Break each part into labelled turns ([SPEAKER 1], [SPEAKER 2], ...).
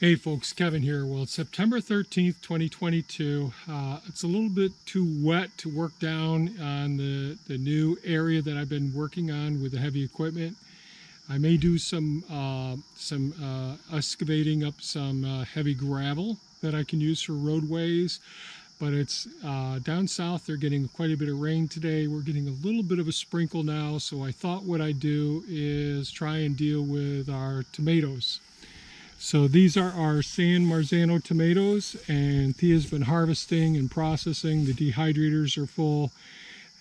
[SPEAKER 1] Hey folks, Kevin here. Well, it's September 13th, 2022. It's a little bit too wet to work down on the new area that I've been working on with the heavy equipment. I may do some excavating up some heavy gravel that I can use for roadways, but it's down south. They're getting quite a bit of rain today. We're getting a little bit of a sprinkle now, so I thought what I'd do is try and deal with our tomatoes. So these are our San Marzano tomatoes, and Thea's been harvesting and processing. The dehydrators are full,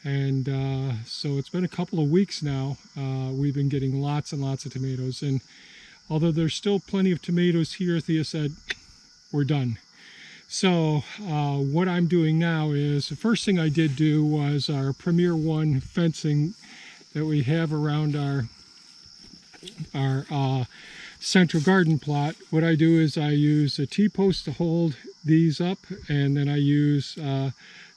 [SPEAKER 1] and so it's been a couple of weeks now. We've been getting lots and lots of tomatoes, and although there's still plenty of tomatoes here, Thea said, we're done. So what I'm doing now is, the first thing I did do was our Premier One fencing that we have around our central garden plot. What I do is I use a T-post to hold these up, and then I use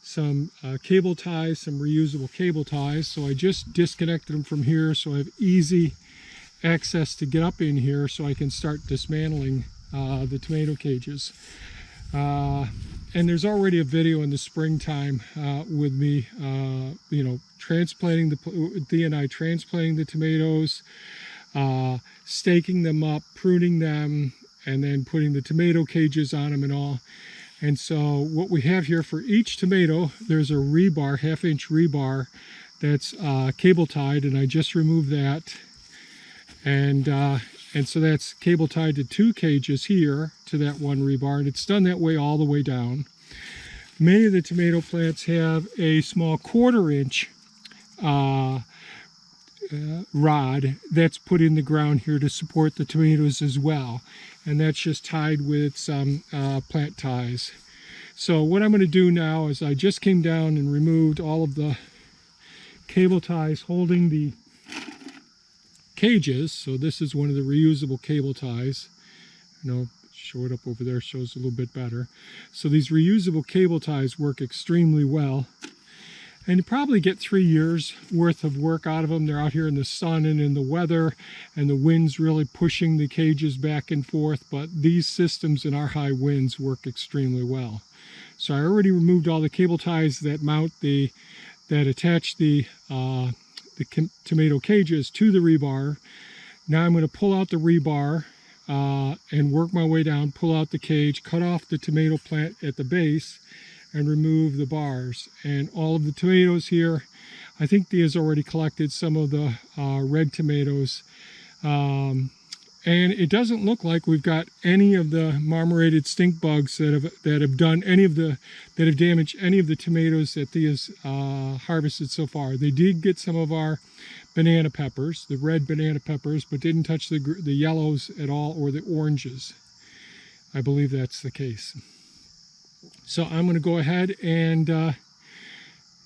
[SPEAKER 1] some cable ties, some reusable cable ties. So I just disconnected them from here so I have easy access to get up in here so I can start dismantling the tomato cages. And there's already a video in the springtime with me, transplanting Thea and I transplanting the tomatoes, staking them up, pruning them, and then putting the tomato cages on them and all. And so what we have here for each tomato, there's a rebar, half-inch rebar that's cable tied, and I just removed that. And so that's cable tied to two cages here to that one rebar, and it's done that way all the way down. Many of the tomato plants have a small 1/4-inch rod that's put in the ground here to support the tomatoes as well, and that's just tied with some plant ties. So what I'm going to do now is I just came down and removed all of the cable ties holding the cages. So this is one of the reusable cable ties. Show it up over there, shows a little bit better. So these reusable cable ties work extremely well, and you probably get 3 years worth of work out of them. They're out here in the sun and in the weather, and the wind's really pushing the cages back and forth, but these systems in our high winds work extremely well. So I already removed all the cable ties that that attach the tomato cages to the rebar. Now I'm going to pull out the rebar and work my way down, pull out the cage, cut off the tomato plant at the base, and remove the bars. And all of the tomatoes here, I think Thea's already collected some of the red tomatoes. And it doesn't look like we've got any of the marmorated stink bugs that have damaged any of the tomatoes that Thea's harvested so far. They did get some of our banana peppers, the red banana peppers, but didn't touch the yellows at all, or the oranges. I believe that's the case. So I'm going to go ahead and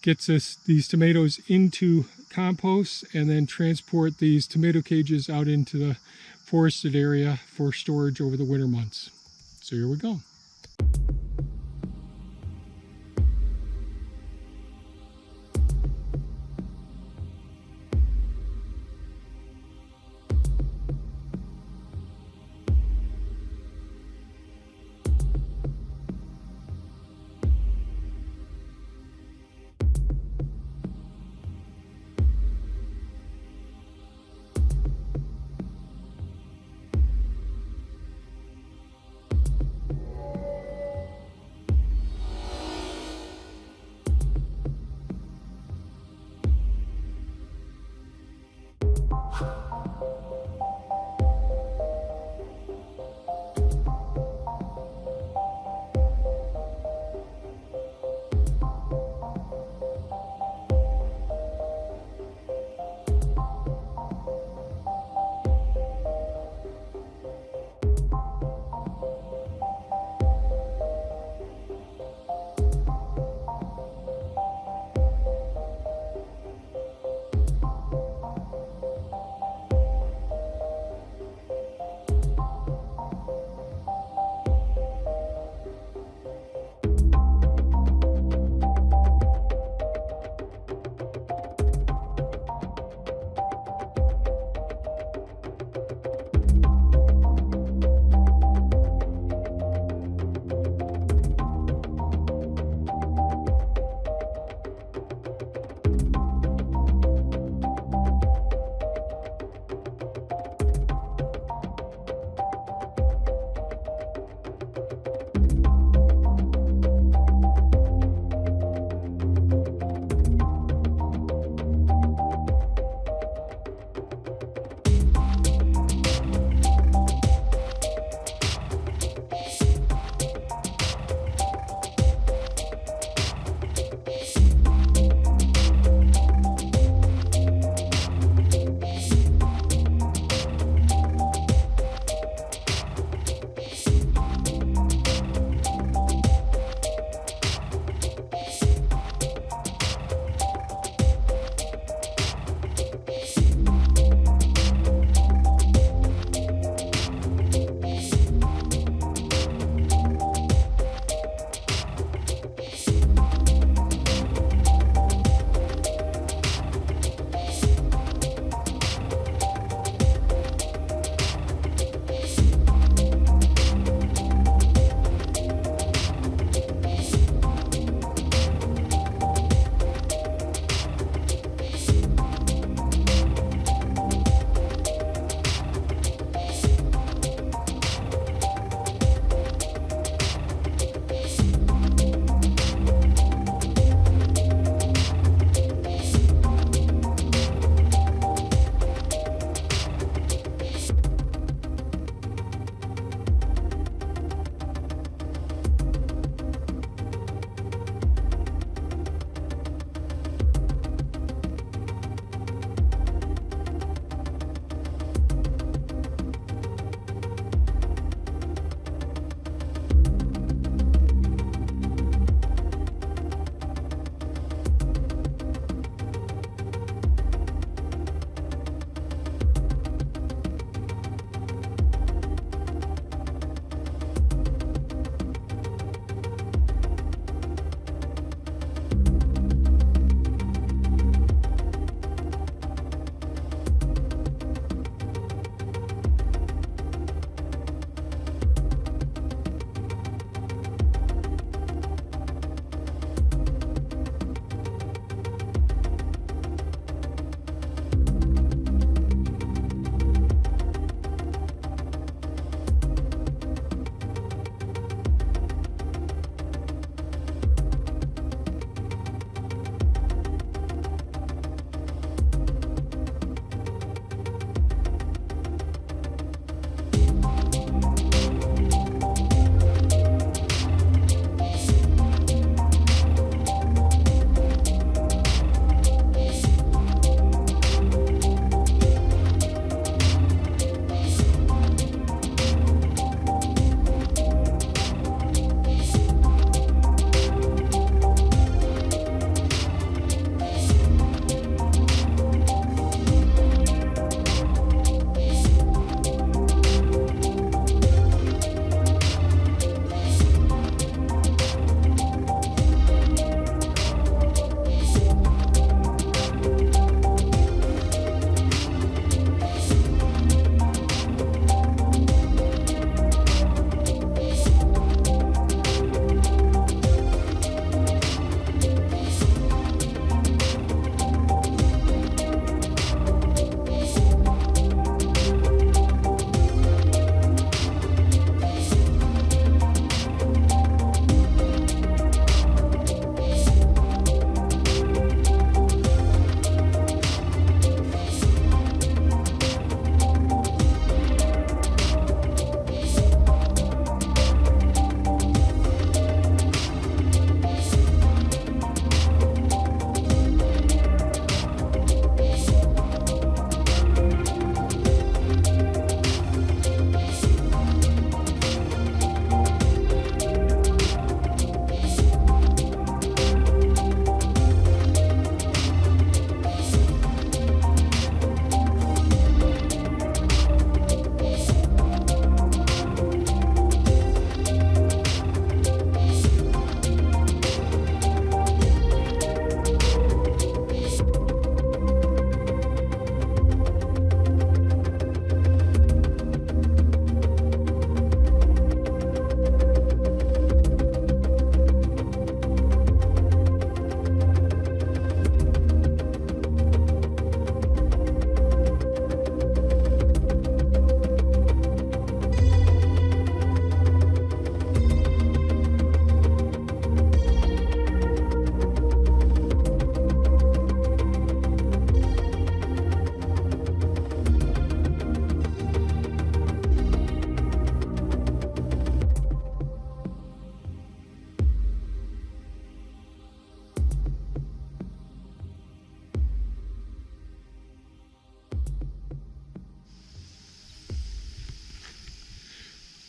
[SPEAKER 1] get these tomatoes into compost, and then transport these tomato cages out into the forested area for storage over the winter months. So here we go.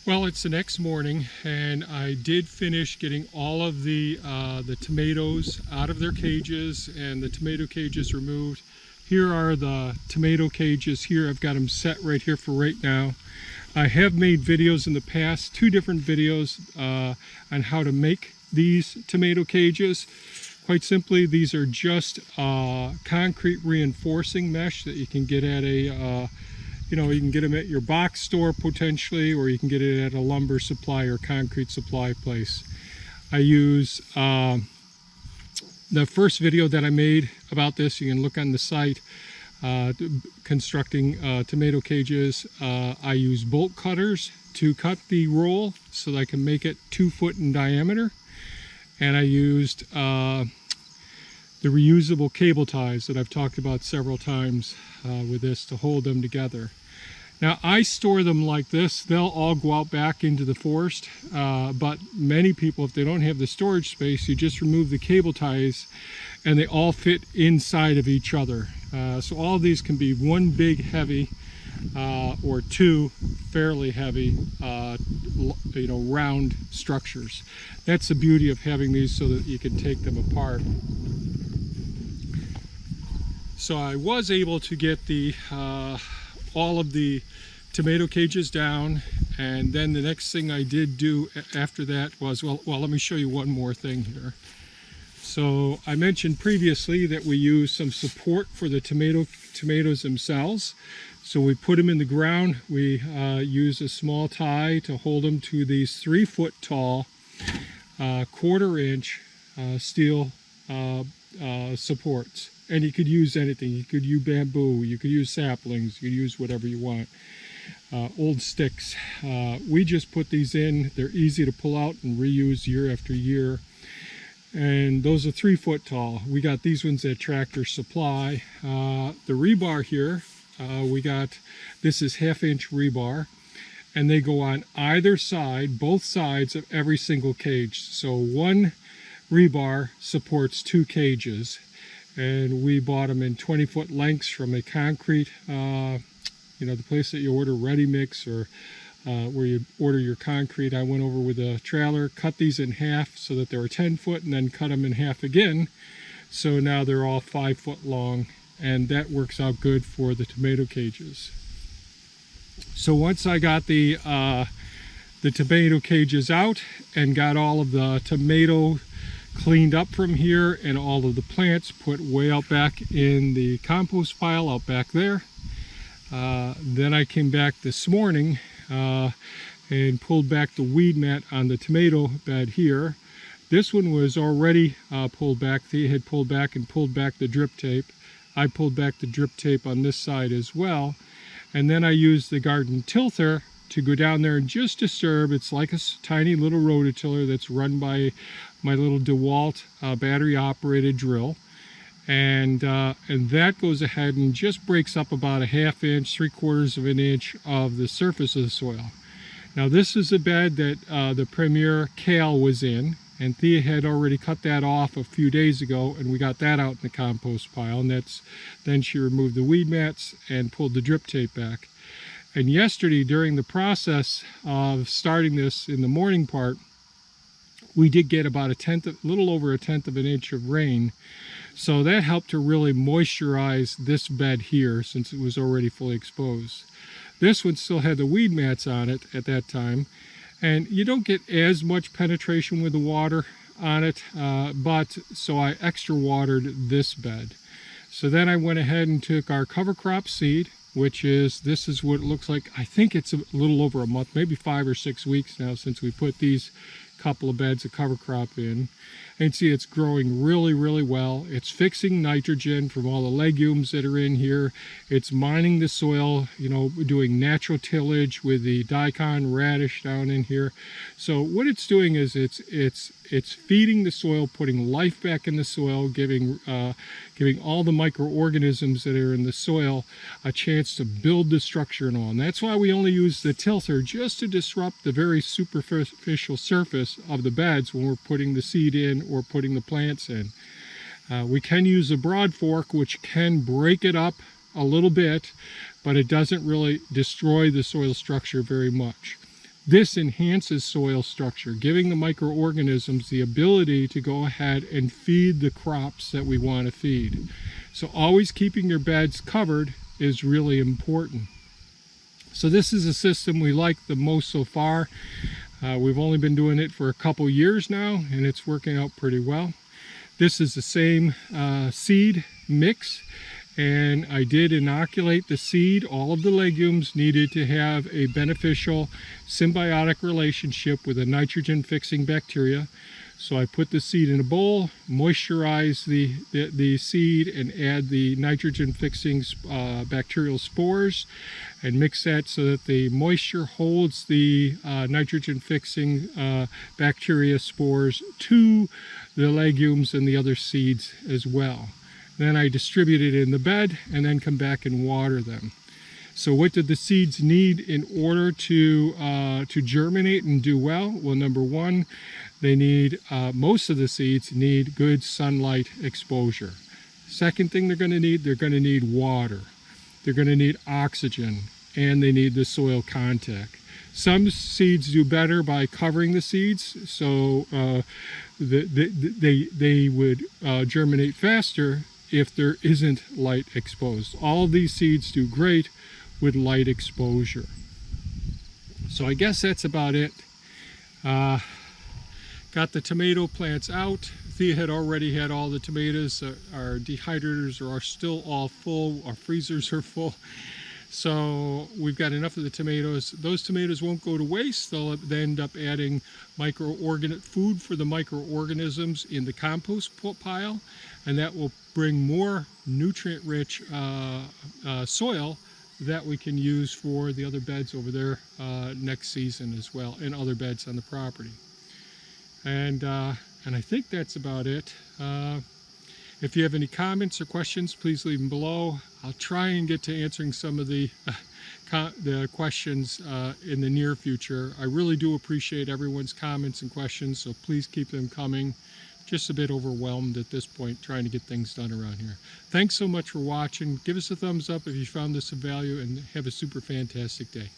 [SPEAKER 1] Well, it's the next morning, and I did finish getting all of the tomatoes out of their cages and the tomato cages removed. Here are the tomato cages here. I've got them set right here for right now. I have made videos in the past, 2 different videos on how to make these tomato cages. Quite simply, these are just concrete reinforcing mesh that you can get at a you can get them at your box store potentially, or you can get it at a lumber supply or concrete supply place. I use the first video that I made about this, you can look on the site, constructing tomato cages. I use bolt cutters to cut the roll so that I can make it 2 foot in diameter. And I used the reusable cable ties that I've talked about several times with this to hold them together. Now I store them like this. They'll all go out back into the forest, but many people, if they don't have the storage space, you just remove the cable ties and they all fit inside of each other. So all of these can be one big heavy or 2 fairly heavy round structures. That's the beauty of having these, so that you can take them apart. So I was able to get the all of the tomato cages down, and then the next thing I did do after that was, well let me show you one more thing here. So I mentioned previously that we use some support for the tomatoes themselves. So we put them in the ground. We use a small tie to hold them to these 3 foot tall, 1/4 inch steel supports. And you could use anything. You could use bamboo, you could use saplings, you could use whatever you want. Old sticks. We just put these in. They're easy to pull out and reuse year after year. And those are 3 foot tall. We got these ones at Tractor Supply. The rebar here, this is 1/2 inch rebar, and they go on either side, both sides of every single cage. So one rebar supports 2 cages. And we bought them in 20 foot lengths from a concrete, the place that you order ready mix, or where you order your concrete. I went over with a trailer, cut these in half so that they were 10 foot, and then cut them in half again. So now they're all 5 foot long, and that works out good for the tomato cages. So once I got the tomato cages out and got all of the tomato cleaned up from here and all of the plants put way out back in the compost pile out back there, then I came back this morning and pulled back the weed mat on the tomato bed here. This one was already pulled back. They had pulled back and pulled back the drip tape. I pulled back the drip tape on this side as well. And then I used the garden tilther to go down there and just disturb. It's like a tiny little rototiller that's run by my little DeWalt battery operated drill. And that goes ahead and just breaks up about a 1/2 inch, 3/4 of an inch of the surface of the soil. Now this is a bed that the Premier kale was in, and Thea had already cut that off a few days ago, and we got that out in the compost pile. And then she removed the weed mats and pulled the drip tape back. And yesterday, during the process of starting this in the morning part, we did get about a little over a tenth of an inch of rain. So that helped to really moisturize this bed here, since it was already fully exposed. This one still had the weed mats on it at that time, and you don't get as much penetration with the water on it, so I extra watered this bed. So then I went ahead and took our cover crop seed, this is what it looks like. I think it's a little over a month, maybe 5 or 6 weeks now since we put these couple of beds of cover crop in. And see, it's growing really, really well. It's fixing nitrogen from all the legumes that are in here. It's mining the soil, doing natural tillage with the daikon radish down in here. So what it's doing is it's feeding the soil, putting life back in the soil, giving all the microorganisms that are in the soil a chance to build the structure and all. And that's why we only use the tilther, just to disrupt the very superficial surface of the beds when we're putting the seed in or putting the plants in. We can use a broad fork, which can break it up a little bit, but it doesn't really destroy the soil structure very much. This enhances soil structure, giving the microorganisms the ability to go ahead and feed the crops that we want to feed. So always keeping your beds covered is really important. So this is a system we like the most so far. We've only been doing it for a couple years now, and it's working out pretty well. This is the same seed mix, and I did inoculate the seed. All of the legumes needed to have a beneficial symbiotic relationship with a nitrogen fixing bacteria. So I put the seed in a bowl, moisturize the seed, and add the nitrogen fixing bacterial spores, and mix that so that the moisture holds the nitrogen fixing bacteria spores to the legumes and the other seeds as well. Then I distribute it in the bed and then come back and water them. So what did the seeds need in order to germinate and do well? Well, number one, they need, most of the seeds need good sunlight exposure. Second thing they're going to need water. They're going to need oxygen, and they need the soil contact. Some seeds do better by covering the seeds, so they would germinate faster if there isn't light exposed. All of these seeds do great with light exposure. So I guess that's about it. Got the tomato plants out. Thea had already had all the tomatoes. Our dehydrators are still all full. Our freezers are full. So we've got enough of the tomatoes. Those tomatoes won't go to waste. They'll end up adding food for the microorganisms in the compost pile, and that will bring more nutrient-rich soil that we can use for the other beds over there next season as well, and other beds on the property. And I think that's about it. If you have any comments or questions, please leave them below. I'll try and get to answering some of the questions in the near future. I really do appreciate everyone's comments and questions, so please keep them coming. Just a bit overwhelmed at this point trying to get things done around here. Thanks so much for watching. Give us a thumbs up if you found this of value, and have a super fantastic day.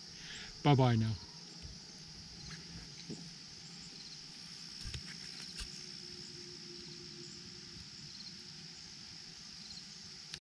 [SPEAKER 1] Bye-bye now.